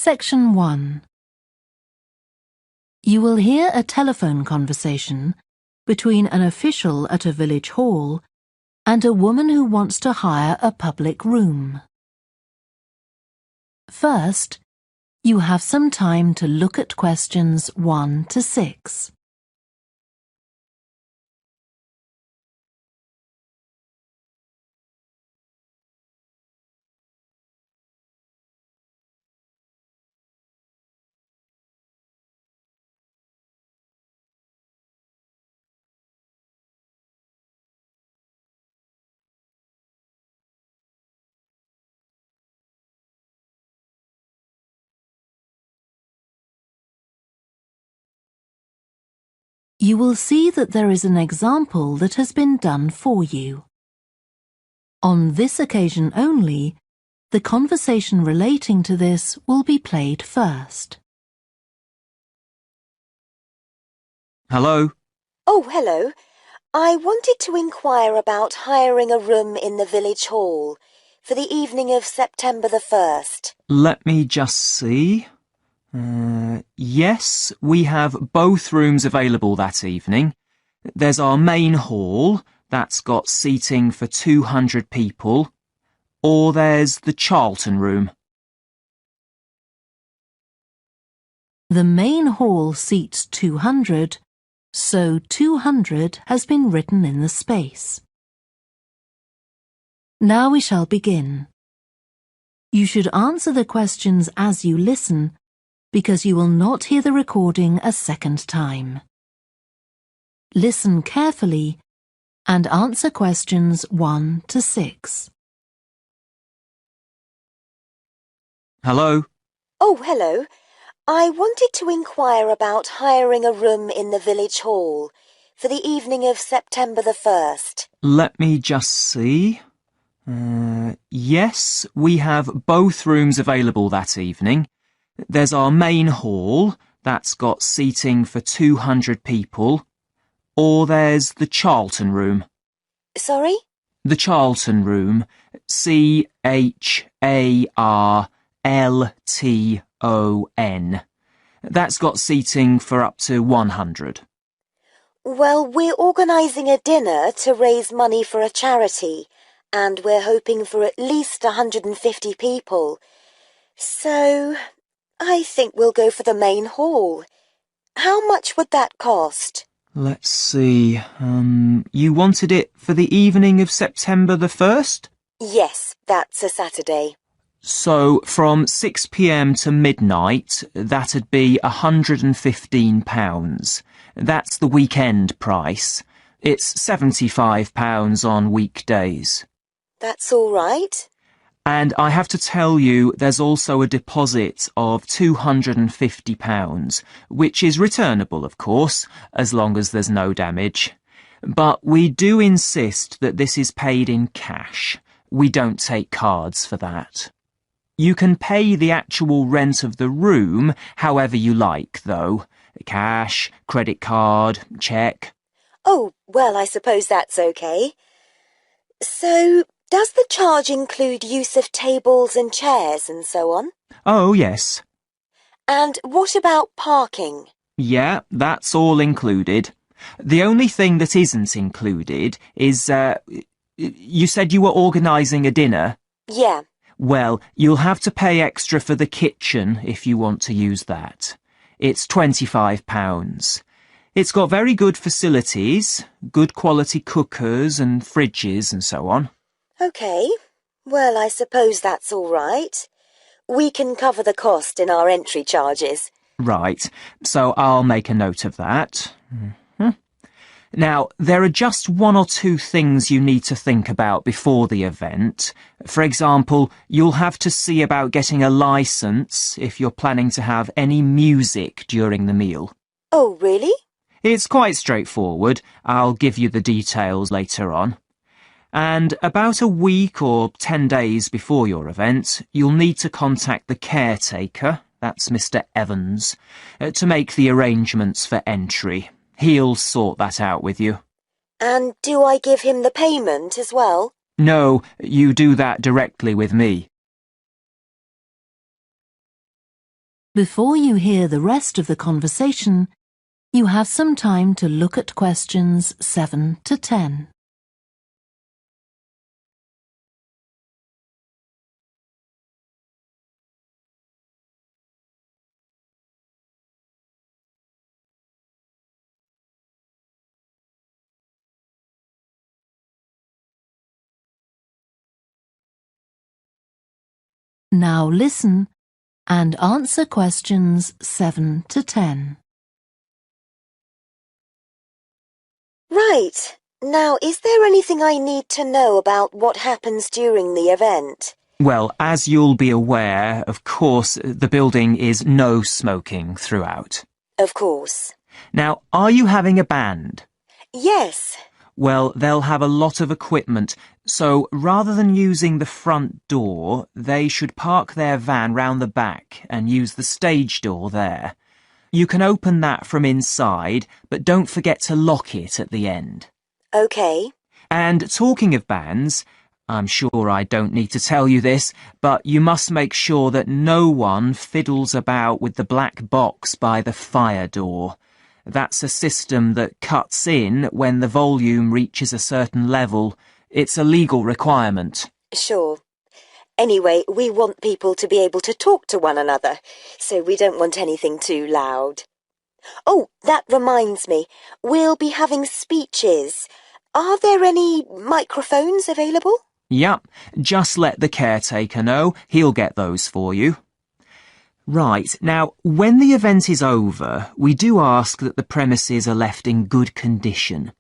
Section 1. You will hear a telephone conversation between an official at a village hall and a woman who wants to hire a public room. First, you have some time to look at questions 1 to 6. You will see that there is an example that has been done for you. On this occasion only, the conversation relating to this will be played first. Hello? Oh, hello. I wanted to inquire about hiring a room in the village hall for the evening of September the 1st. Let me just see. Yes, we have both rooms available that evening. There's our main hall, that's got seating for 200 people, or there's the Charlton room. The main hall seats 200, so 200 has been written in the space. Now we shall begin. You should answer the questions as you listen, because you will not hear the recording a second time. Listen carefully and answer questions 1 to 6. Hello? Oh, hello. I wanted to inquire about hiring a room in the village hall for the evening of September the 1st. Let me just see. Yes, we have both rooms available that evening. There's our main hall, that's got seating for 200 people, or there's the Charlton room. Sorry? The Charlton room, Charlton. That's got seating for up to 100. Well, we're organising a dinner to raise money for a charity, and we're hoping for at least 150 people. So I think we'll go for the main hall. How much would that cost? Let's see. You wanted it for the evening of September the 1st? Yes, that's a Saturday. So from 6 p.m. to midnight, that'd be £115. That's the weekend price. It's £75 on weekdays. That's all right. And I have to tell you, there's also a deposit of £250, which is returnable, of course, as long as there's no damage. But we do insist that this is paid in cash. We don't take cards for that. You can pay the actual rent of the room however you like, though. Cash, credit card, cheque. Oh, well, I suppose that's okay. So, does the charge include use of tables and chairs and so on? Oh, yes. And what about parking? Yeah, that's all included. The only thing that isn't included is, you said you were organising a dinner? Yeah. Well, you'll have to pay extra for the kitchen if you want to use that. It's £25. It's got very good facilities, good quality cookers and fridges and so on. OK. Well, I suppose that's all right. We can cover the cost in our entry charges. Right, so I'll make a note of that. Now, there are just 1 or 2 things you need to think about before the event. For example, you'll have to see about getting a licence if you're planning to have any music during the meal. Oh, really? It's quite straightforward. I'll give you the details later on. And about a week or 10 days before your event, you'll need to contact the caretaker, that's Mr. Evans, to make the arrangements for entry. He'll sort that out with you. And do I give him the payment as well? No, you do that directly with me. Before you hear the rest of the conversation, you have some time to look at questions 7 to 10. Now listen and answer questions 7 to 10. Right. Now, is there anything I need to know about what happens during the event? Well, as you'll be aware, of course, the building is no smoking throughout. Of course. Now, are you having a band? Yes. Well, they'll have a lot of equipment, so rather than using the front door, they should park their van round the back and use the stage door there. You can open that from inside, but don't forget to lock it at the end. OK. And talking of bands, I'm sure I don't need to tell you this, but you must make sure that no one fiddles about with the black box by the fire door. That's a system that cuts in when the volume reaches a certain level. It's a legal requirement. Sure. Anyway, we want people to be able to talk to one another, so we don't want anything too loud. Oh, that reminds me. We'll be having speeches. Are there any microphones available? Yep, just let the caretaker know. He'll get those for you. Right, now, when the event is over, we do ask that the premises are left in good condition.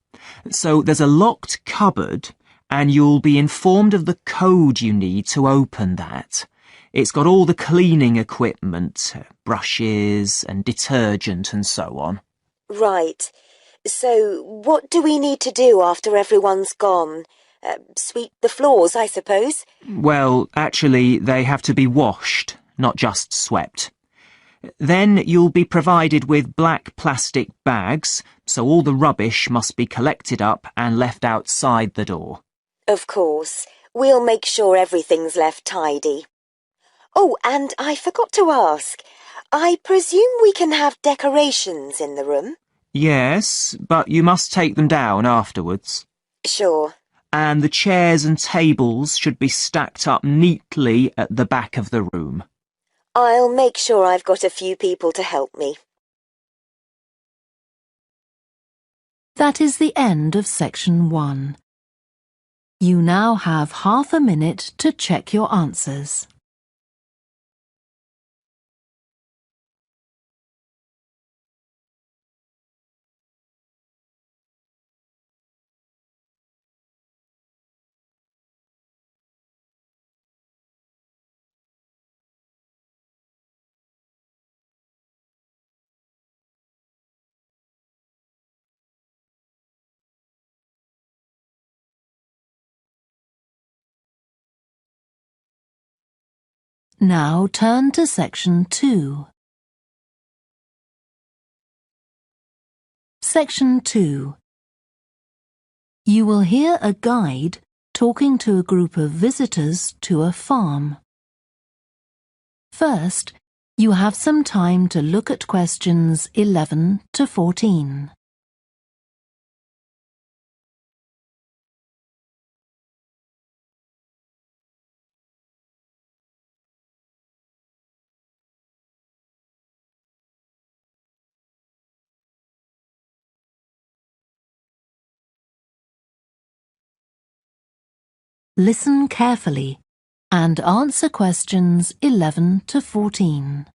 So there's a locked cupboard, and you'll be informed of the code you need to open that. It's got all the cleaning equipment, brushes and detergent and so on. Right. So what do we need to do after everyone's gone? Sweep the floors, I suppose? Well, actually, they have to be washed, not just swept. Then you'll be provided with black plastic bags, so all the rubbish must be collected up and left outside the door. Of course. We'll make sure everything's left tidy. Oh, and I forgot to ask. I presume we can have decorations in the room? Yes, but you must take them down afterwards. Sure. And the chairs and tables should be stacked up neatly at the back of the room. I'll make sure I've got a few people to help me. That is the end of section 1. You now have half a minute to check your answers. Now turn to section 2. Section 2. You will hear a guide talking to a group of visitors to a farm. First, you have some time to look at questions 11 to 14. Listen carefully and answer questions 11 to 14.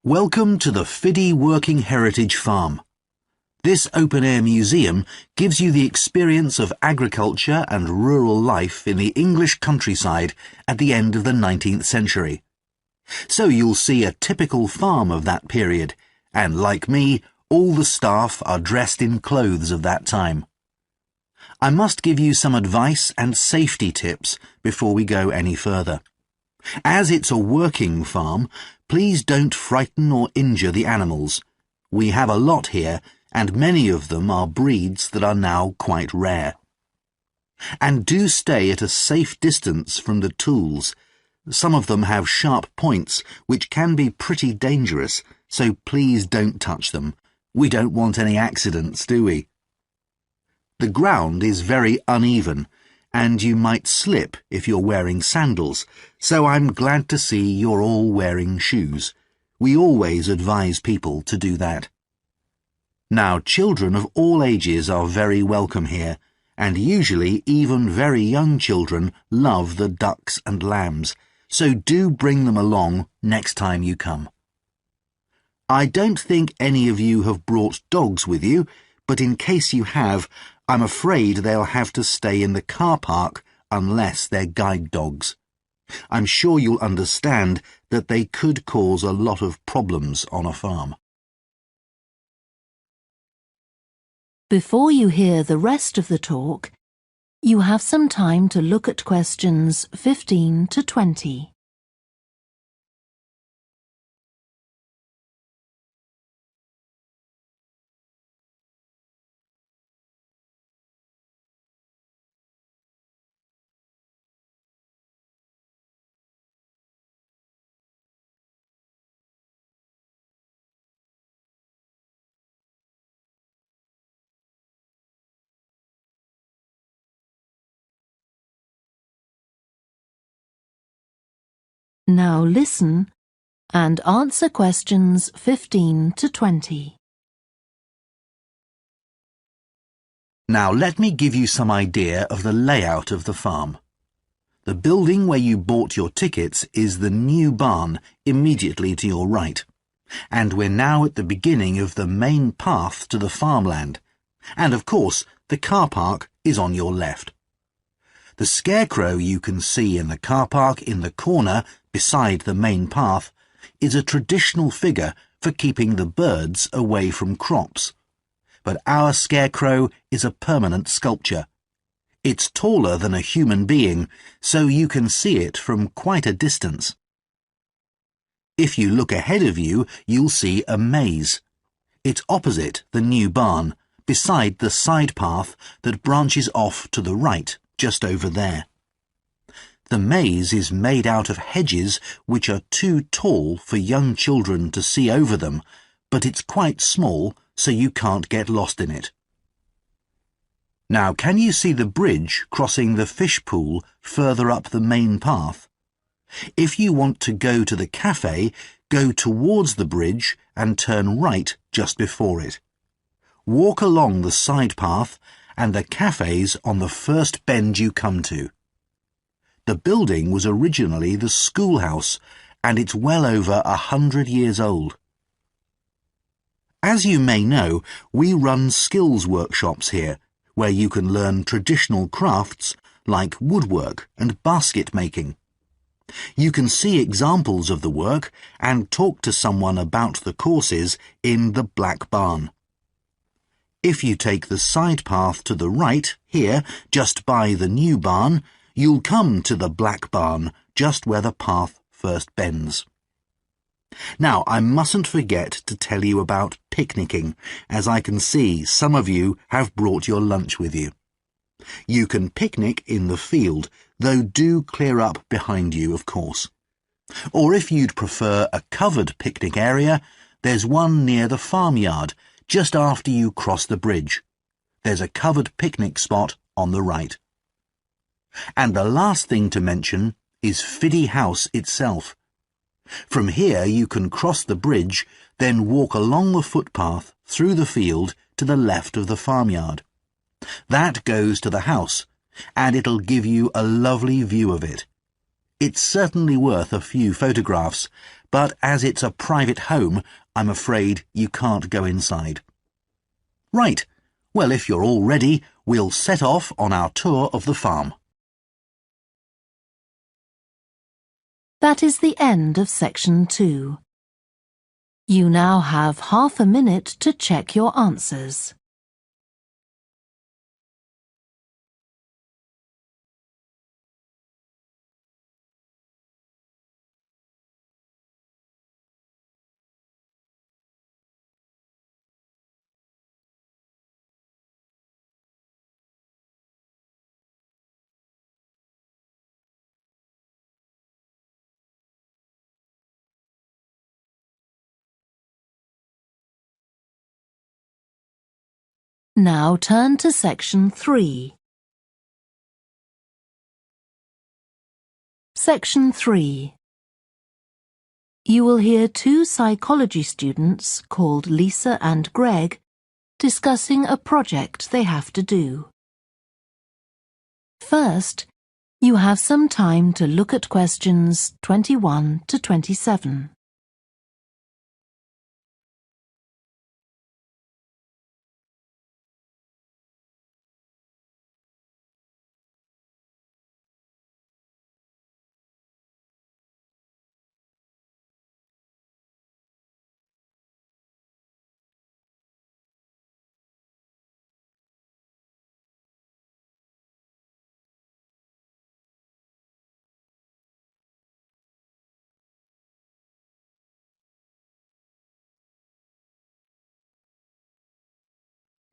Welcome to the Fiddy Working Heritage Farm. This open-air museum gives you the experience of agriculture and rural life in the English countryside at the end of the 19th century. So you'll see a typical farm of that period, and like me, all the staff are dressed in clothes of that time. I must give you some advice and safety tips before we go any further. As it's a working farm, please don't frighten or injure the animals. We have a lot here, and many of them are breeds that are now quite rare. And do stay at a safe distance from the tools. Some of them have sharp points, which can be pretty dangerous, so please don't touch them. We don't want any accidents, do we? The ground is very uneven, and you might slip if you're wearing sandals, so I'm glad to see you're all wearing shoes. We always advise people to do that. Now, children of all ages are very welcome here, and usually even very young children love the ducks and lambs, so do bring them along next time you come. I don't think any of you have brought dogs with you, but in case you have, I'm afraid they'll have to stay in the car park unless they're guide dogs. I'm sure you'll understand that they could cause a lot of problems on a farm. Before you hear the rest of the talk, you have some time to look at questions 15 to 20. Now listen and answer questions 15 to 20. Now let me give you some idea of the layout of the farm. The building where you bought your tickets is the new barn immediately to your right, and we're now at the beginning of the main path to the farmland, and of course the car park is on your left. The scarecrow you can see in the car park in the corner beside the main path is a traditional figure for keeping the birds away from crops. But our scarecrow is a permanent sculpture. It's taller than a human being, so you can see it from quite a distance. If you look ahead of you, you'll see a maze. It's opposite the new barn, beside the side path that branches off to the right, just over there. The maze is made out of hedges which are too tall for young children to see over them, but it's quite small, so you can't get lost in it. Now, can you see the bridge crossing the fish pool further up the main path? If you want to go to the cafe, go towards the bridge and turn right just before it. Walk along the side path and the cafe's on the first bend you come to. The building was originally the schoolhouse, and it's well over 100 years old. As you may know, we run skills workshops here, where you can learn traditional crafts like woodwork and basket making. You can see examples of the work and talk to someone about the courses in the Black Barn. If you take the side path to the right, here, just by the new barn, you'll come to the Black Barn, just where the path first bends. Now, I mustn't forget to tell you about picnicking, as I can see some of you have brought your lunch with you. You can picnic in the field, though do clear up behind you, of course. Or if you'd prefer a covered picnic area, there's one near the farmyard, just after you cross the bridge. There's a covered picnic spot on the right. And the last thing to mention is Fiddy House itself. From here you can cross the bridge, then walk along the footpath through the field to the left of the farmyard. That goes to the house, and it'll give you a lovely view of it. It's certainly worth a few photographs, but as it's a private home, I'm afraid you can't go inside. Right, well, if you're all ready, we'll set off on our tour of the farm. That is the end of section 2. You now have half a minute to check your answers. Now turn to section 3. Section 3. You will hear two psychology students called Lisa and Greg discussing a project they have to do. First, you have some time to look at questions 21 to 27.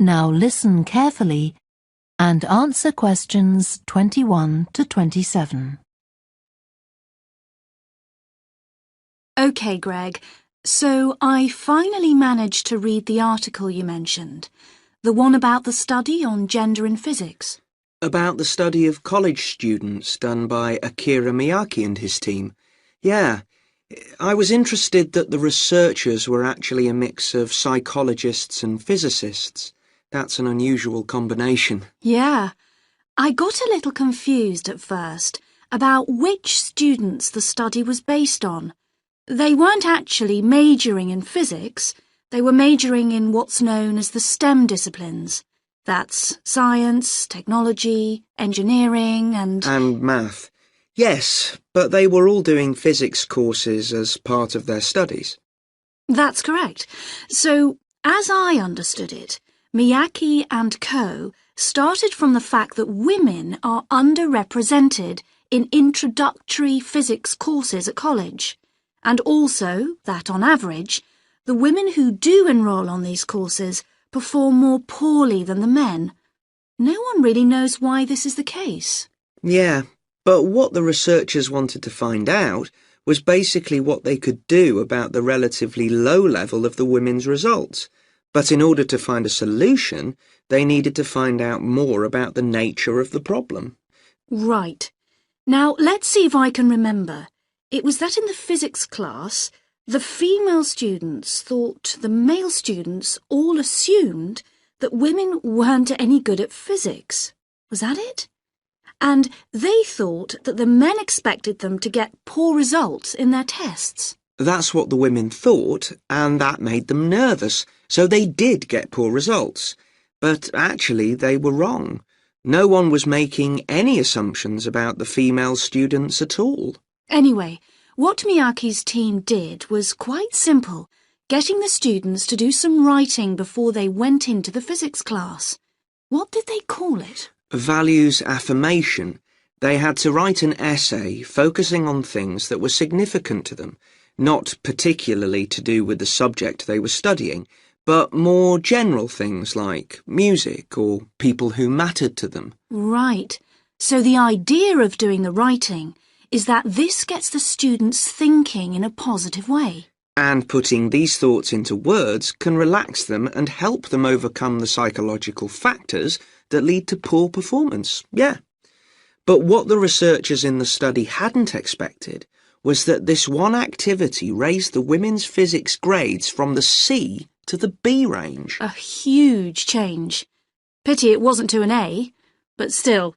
Now listen carefully and answer questions 21 to 27. OK, Greg, so I finally managed to read the article you mentioned, the one about the study on gender in physics. About the study of college students done by Akira Miyake and his team. Yeah, I was interested that the researchers were actually a mix of psychologists and physicists. That's an unusual combination. Yeah, I got a little confused at first about which students the study was based on. They weren't actually majoring in physics, they were majoring in what's known as the STEM disciplines. That's science, technology, engineering and math. Yes, but they were all doing physics courses as part of their studies. That's correct. So, as I understood it, Miyake and co. started from the fact that women are underrepresented in introductory physics courses at college, and also that, on average, the women who do enroll on these courses perform more poorly than the men. No one really knows why this is the case. Yeah, but what the researchers wanted to find out was basically what they could do about the relatively low level of the women's results. But in order to find a solution, they needed to find out more about the nature of the problem. Right. Now, let's see if I can remember. It was that in the physics class, the female students thought the male students all assumed that women weren't any good at physics. Was that it? And they thought that the men expected them to get poor results in their tests. That's what the women thought, and that made them nervous, so they did get poor results. But actually, they were wrong. No one was making any assumptions about the female students at all. Anyway, what Miyake's team did was quite simple, getting the students to do some writing before they went into the physics class. What did they call it? Values affirmation. They had to write an essay focusing on things that were significant to them, not particularly to do with the subject they were studying, but more general things like music or people who mattered to them. Right. So the idea of doing the writing is that this gets the students thinking in a positive way. And putting these thoughts into words can relax them and help them overcome the psychological factors that lead to poor performance. Yeah. But what the researchers in the study hadn't expected was that this one activity raised the women's physics grades from the C to the B range. A huge change. Pity it wasn't to an A, but still.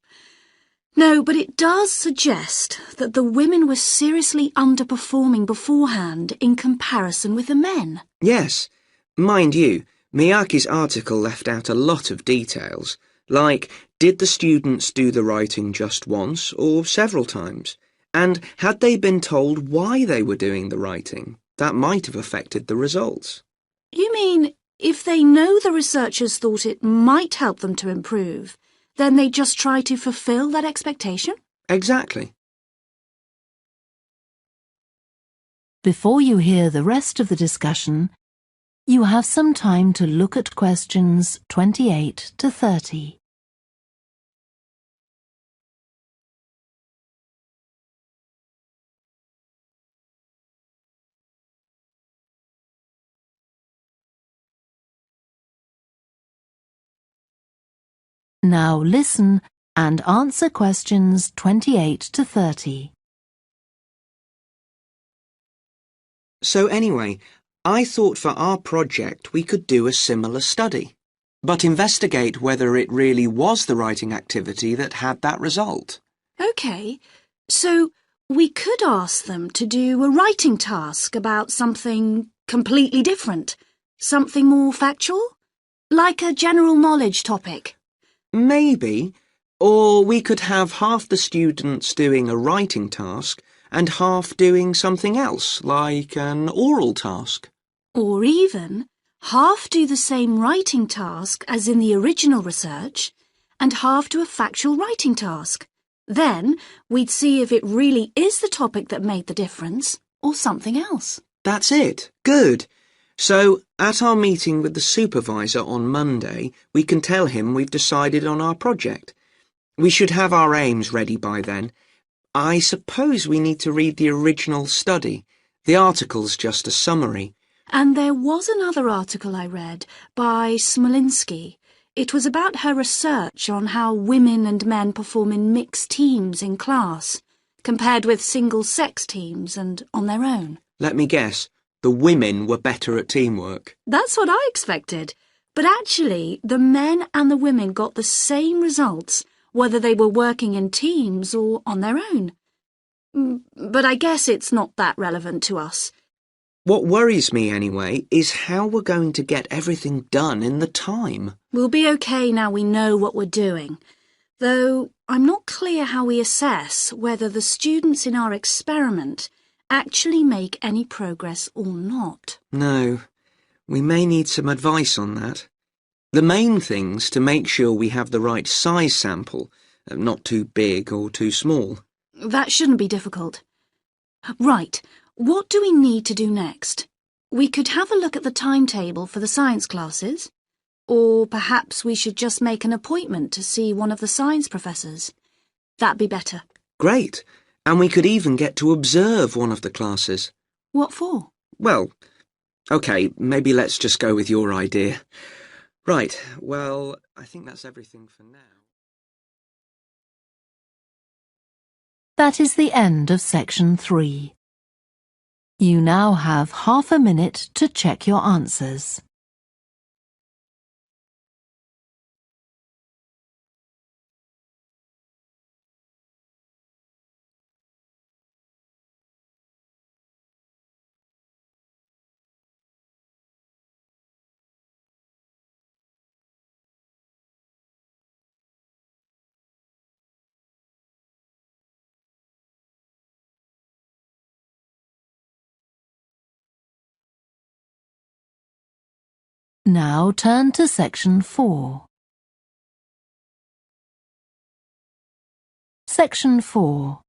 No, but it does suggest that the women were seriously underperforming beforehand in comparison with the men. Yes. Mind you, Miyake's article left out a lot of details, like did the students do the writing just once or several times? And had they been told why they were doing the writing? That might have affected the results. You mean if they know the researchers thought it might help them to improve, then they just try to fulfill that expectation? Exactly. Before you hear the rest of the discussion, you have some time to look at questions 28 to 30. Now listen and answer questions 28 to 30. So anyway, I thought for our project we could do a similar study, but investigate whether it really was the writing activity that had that result. OK, so we could ask them to do a writing task about something completely different, something more factual, like a general knowledge topic. Maybe, or we could have half the students doing a writing task and half doing something else, like an oral task. Or even half do the same writing task as in the original research and half do a factual writing task. Then we'd see if it really is the topic that made the difference or something else. That's it. Good. So, at our meeting with the supervisor on Monday, we can tell him we've decided on our project. We should have our aims ready by then. I suppose we need to read the original study. The article's just a summary. And there was another article I read by Smolinski. It was about her research on how women and men perform in mixed teams in class, compared with single-sex teams and on their own. Let me guess. The women were better at teamwork. That's what I expected. But actually, the men and the women got the same results, whether they were working in teams or on their own. But I guess it's not that relevant to us. What worries me, anyway, is how we're going to get everything done in the time. We'll be okay now we know what we're doing. Though I'm not clear how we assess whether the students in our experiment actually make any progress or not. No, we may need some advice on that. The main thing's to make sure we have the right size sample, not too big or too small. That shouldn't be difficult. Right, what do we need to do next? We could have a look at the timetable for the science classes, or perhaps we should just make an appointment to see one of the science professors. That'd be better. Great. And we could even get to observe one of the classes. What for? Well, OK, maybe let's just go with your idea. Right, well, I think that's everything for now. That is the end of section 3. You now have half a minute to check your answers. Now turn to section 4. Section 4.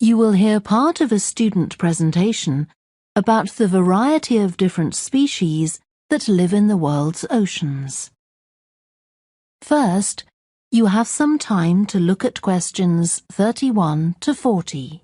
You will hear part of a student presentation about the variety of different species that live in the world's oceans. First, you have some time to look at questions 31 to 40.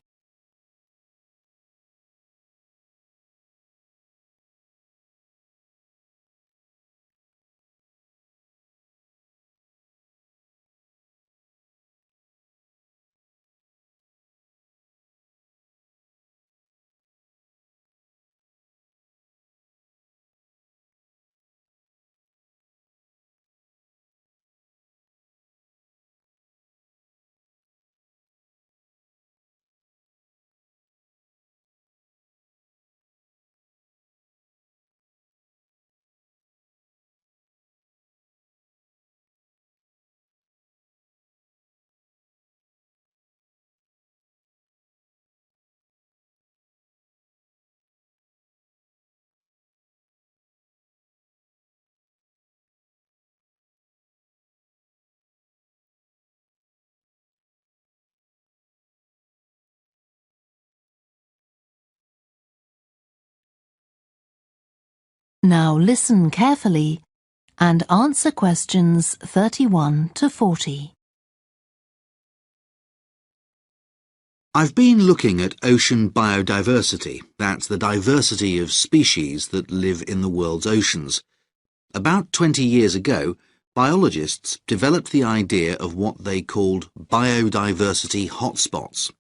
Now listen carefully and answer questions 31 to 40. I've been looking at ocean biodiversity. That's the diversity of species that live in the world's oceans. About 20 years ago, biologists developed the idea of what they called biodiversity hot spots.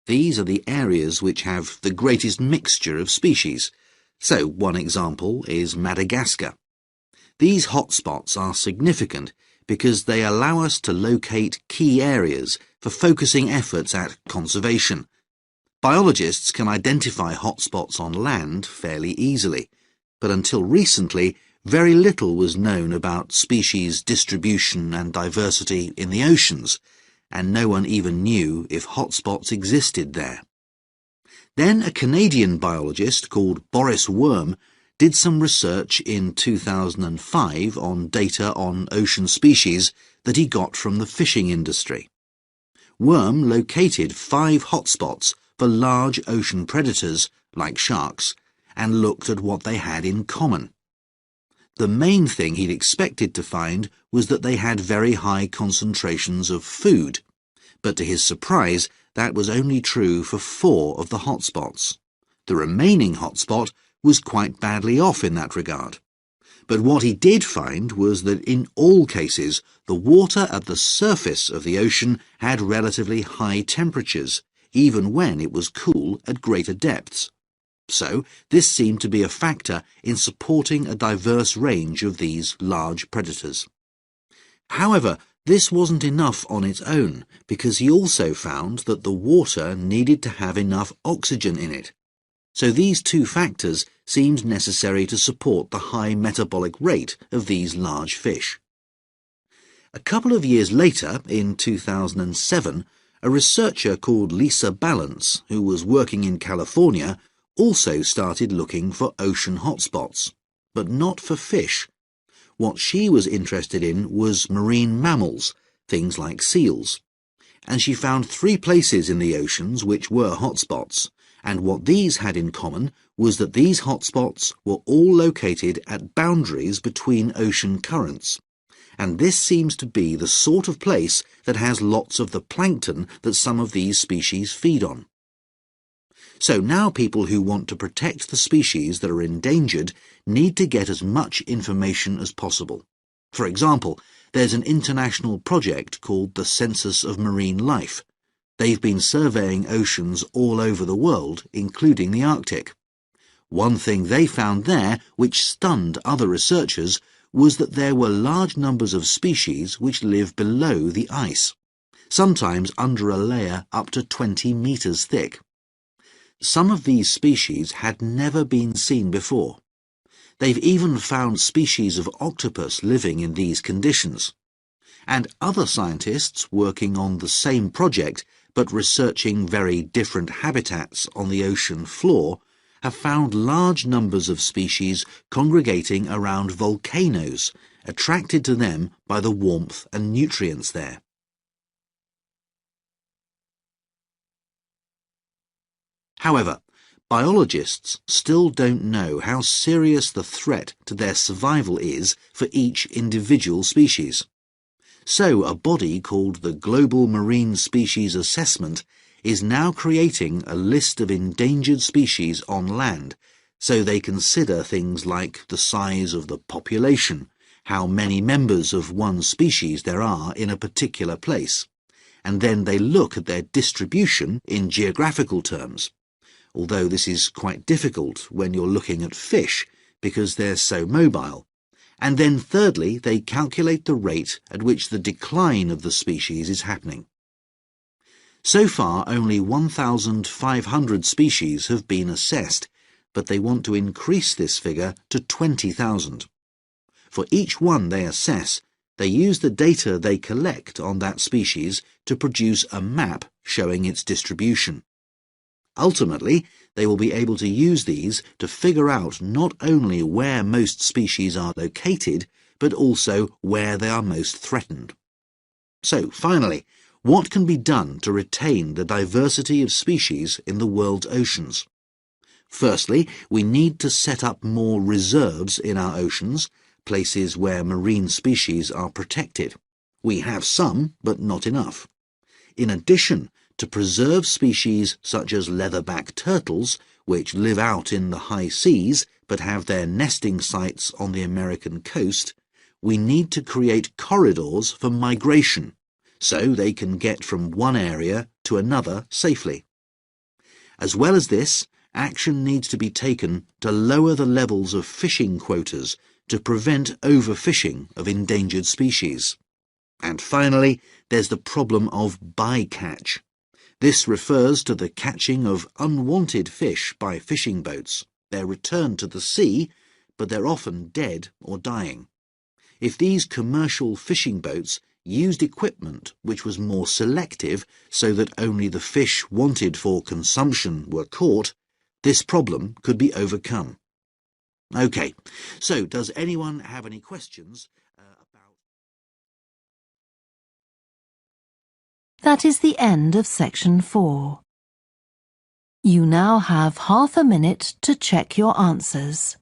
These are the areas which have the greatest mixture of species. So one example is Madagascar. These hotspots are significant because they allow us to locate key areas for focusing efforts at conservation. Biologists can identify hotspots on land fairly easily, but until recently, very little was known about species distribution and diversity in the oceans, and no one even knew if hotspots existed there. Then a Canadian biologist called Boris Worm did some research in 2005 on data on ocean species that he got from the fishing industry. Worm located 5 hotspots for large ocean predators, like sharks, and looked at what they had in common. The main thing he'd expected to find was that they had very high concentrations of food, but to his surprise, that was only true for 4 of the hotspots. The remaining hotspot was quite badly off in that regard. But what he did find was that in all cases, the water at the surface of the ocean had relatively high temperatures, even when it was cool at greater depths. So, this seemed to be a factor in supporting a diverse range of these large predators. However, this wasn't enough on its own, because he also found that the water needed to have enough oxygen in it. So these 2 factors seemed necessary to support the high metabolic rate of these large fish. A couple of years later, in 2007, a researcher called Lisa Balance, who was working in California, also started looking for ocean hotspots, but not for fish. What she was interested in was marine mammals, things like seals. And she found 3 places in the oceans which were hotspots, and what these had in common was that these hotspots were all located at boundaries between ocean currents. And this seems to be the sort of place that has lots of the plankton that some of these species feed on. So now people who want to protect the species that are endangered need to get as much information as possible. For example, there's an international project called the Census of Marine Life. They've been surveying oceans all over the world, including the Arctic. One thing they found there, which stunned other researchers, was that there were large numbers of species which live below the ice, sometimes under a layer up to 20 meters thick. Some of these species had never been seen before. They've even found species of octopus living in these conditions. And other scientists working on the same project but researching very different habitats on the ocean floor have found large numbers of species congregating around volcanoes, attracted to them by the warmth and nutrients there. However, biologists still don't know how serious the threat to their survival is for each individual species. So a body called the Global Marine Species Assessment is now creating a list of endangered species on land, so they consider things like the size of the population, how many members of one species there are in a particular place, and then they look at their distribution in geographical terms. Although this is quite difficult when you're looking at fish because they're so mobile. And then thirdly, they calculate the rate at which the decline of the species is happening. So far, only 1,500 species have been assessed, but they want to increase this figure to 20,000. For each one they assess, they use the data they collect on that species to produce a map showing its distribution. Ultimately, they will be able to use these to figure out not only where most species are located, but also where they are most threatened. So, finally, what can be done to retain the diversity of species in the world's oceans? Firstly, we need to set up more reserves in our oceans, places where marine species are protected. We have some, but not enough. In addition, to preserve species such as leatherback turtles, which live out in the high seas but have their nesting sites on the American coast, we need to create corridors for migration, so they can get from one area to another safely. As well as this, action needs to be taken to lower the levels of fishing quotas to prevent overfishing of endangered species. And finally, there's the problem of bycatch. This refers to the catching of unwanted fish by fishing boats. They're returned to the sea, but they're often dead or dying. If these commercial fishing boats used equipment which was more selective so that only the fish wanted for consumption were caught, this problem could be overcome. OK, so does anyone have any questions about... That is the end of section 4. You now have half a minute to check your answers.